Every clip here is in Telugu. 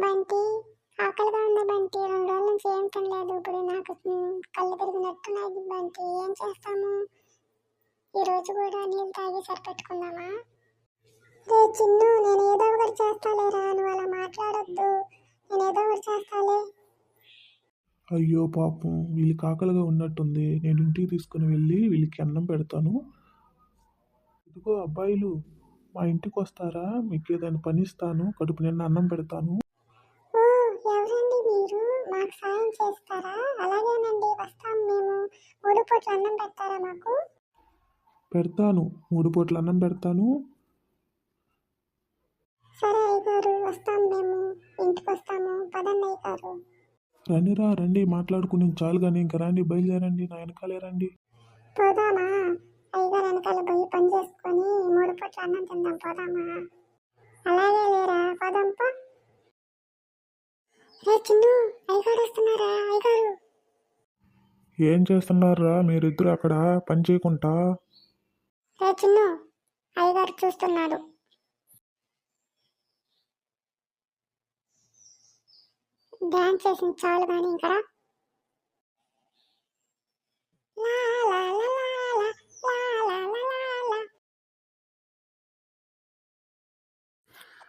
బంటి, ఆకలిగా ఉంది బంటి. 2 రోజుల నుంచి ఏం తినలేదు. ఇప్పుడు నాకు కళ్ళు తిరిగినట్టున్నాయి బంటి. ఏం చేస్తాము? ఈ రోజు కూడా నీళ్ళు తాగి సరిపెట్టుకుందామా? రే చిన్ను, నేను ఏదో ఒకటి చేస్తాలేరా, నువ్వు అలా మాట్లాడొద్దు. నేను ఏదో ఒకటి చేస్తాలే. అయ్యో పాపం, వీళ్ళకి ఆకలిగా ఉన్నట్టుంది. నేను ఇంటికి తీసుకుని వెళ్ళి వీళ్ళకి అన్నం పెడతాను. ఇదిగో అబ్బాయిలు, మా ఇంటికి వస్తారా? మీకు ఏదైనా పని ఇస్తాను, కడుపు నిండా అన్నం పెడతాను. ఓ, ఎవరండి మీరు? మాకు సాయం చేస్తారా? అలాగేనండి, వస్తాం మేము. 3 పూట్ల అన్నం పెడతారా మాకు? పెడతాను, 3 పూట్ల అన్నం పెడతాను. సరే అయ్యగారు, వస్తాం మేము. ఇంటికి వస్తాము. పదండి అయ్యగారు. రండిరా రండి, మాట్లాడుకుని చాలు కానీ ఇంకా రండి, బయలుదేరండి, నా వెనకాలే రండి. పోదామా? అయ్యగారు వెనకాల పోయి పని చేసుకొని 3 పూట్ల అన్నం తిందాం. పోదామా? అలాగే లేరా, పోదాంపా. రే చిన్ను, అయ్యగారు వస్తున్నారా? అయ్యగారు. ఏం చేస్తున్నారా మీరిద్దరు అక్కడ పని చేయకుండా? రే చిన్ను, అయ్యగారు చూస్తున్నాడు. డాన్స్ చేసింది చాలు కానీ ఇంకా రా. లా లా లా లా లా లా లా లా లా.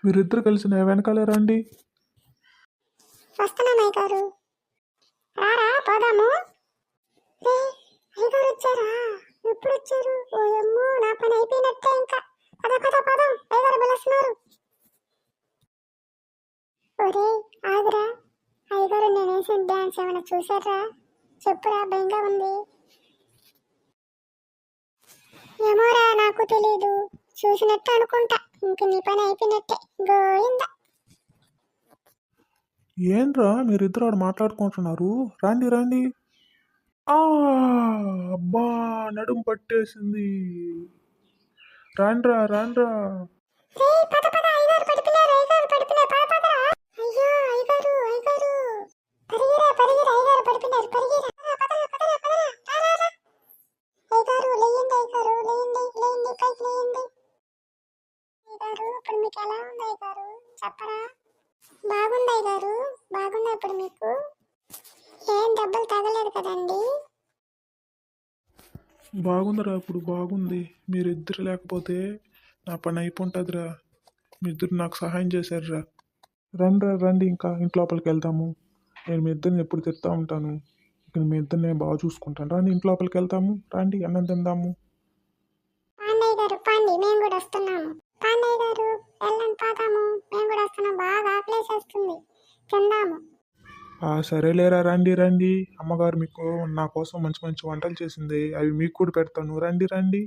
మీరిద్దరు కలిసి నా వెనకాలే రండి. వస్తున్నాం అయ్యగారు. రారా పోదాము. రే, అయ్యగారు వచ్చారా? ఎప్పుడు వచ్చారు? ఓయమ్మో, నా పని అయిపోయినట్టే ఇంకా. పద పద పదం, అయ్యగారు పిలుస్తున్నారు. ఒరే ఆగురా, అయ్యగారు నేను వేసిన డాన్స్ ఏమైనా చూసారా? చెప్పురా, భయంగా ఉంది. ఏమోరా, నాకు తెలీదు. చూసినట్టు అనుకుంటా. ఇంక నీ పని అయిపోయినట్టే. గోయిందా. ఏంట్రా మీరిద్దరు ఆడ మాట్లాడుకుంటున్నారు? రండి రండి. ఆ అబ్బా, నడుము పట్టేసింది. రాండ్రా రాండ్రా. రే పద పద, అయ్యగారు పడిపోయారు. అయ్యగారు పడిపోయారు. పద పదరా. అయ్యో అయ్యగారు, అయ్యగారు. పరిగిరా పరిగిరా, అయ్యగారు పడిపోయారు. పరిగిరా. పదరా పదరా పదరా. రా రా రా. అయ్యగారు లేయండి, అయ్యగారు లేయండి, లేయండి, పైకి లేయండి. అయ్యగారు ఇప్పుడు మీకు ఎలా ఉంది అయ్యగారు? చెప్పరా. బాగుంది అయ్యగారు, బాగుంది ఇప్పుడు మీకు. ఏం దెబ్బలు తగలేదు కదండి? బాగుందిరా, ఇప్పుడు బాగుంది. మీరిద్దరు లేకపోతే నా పని అయిపోతుందిరా. మీరిద్దరు నాకు సహాయం చేశారురా. రండి రండి, ఇంకా ఇంటి లోపలికి వెళ్తాము. నేను మీ ఇద్దరిని ఎప్పుడు తిడతా ఉంటాను. ఇక్కడ మీ ఇద్దరిని నేను బాగా చూసుకుంటాను. రండి ఇంటి లోపలికి వెళ్తాము. రండి అన్నం తిందాము. పాండయ్య గారు పాండి, మేము కూడా వస్తున్నాము. పాండయ్య గారు వెళ్ళండి, పోతాము. మేము కూడా వస్తున్నాం. బాగా ఆకలేసేస్తుంది, తిందాము. సరేలేరా, రండి రండి. అమ్మగారు మీకు నా కోసం మంచి మంచి వంటలు చేసింది, అవి మీకు కూడా పెడతాను. రండి రండి.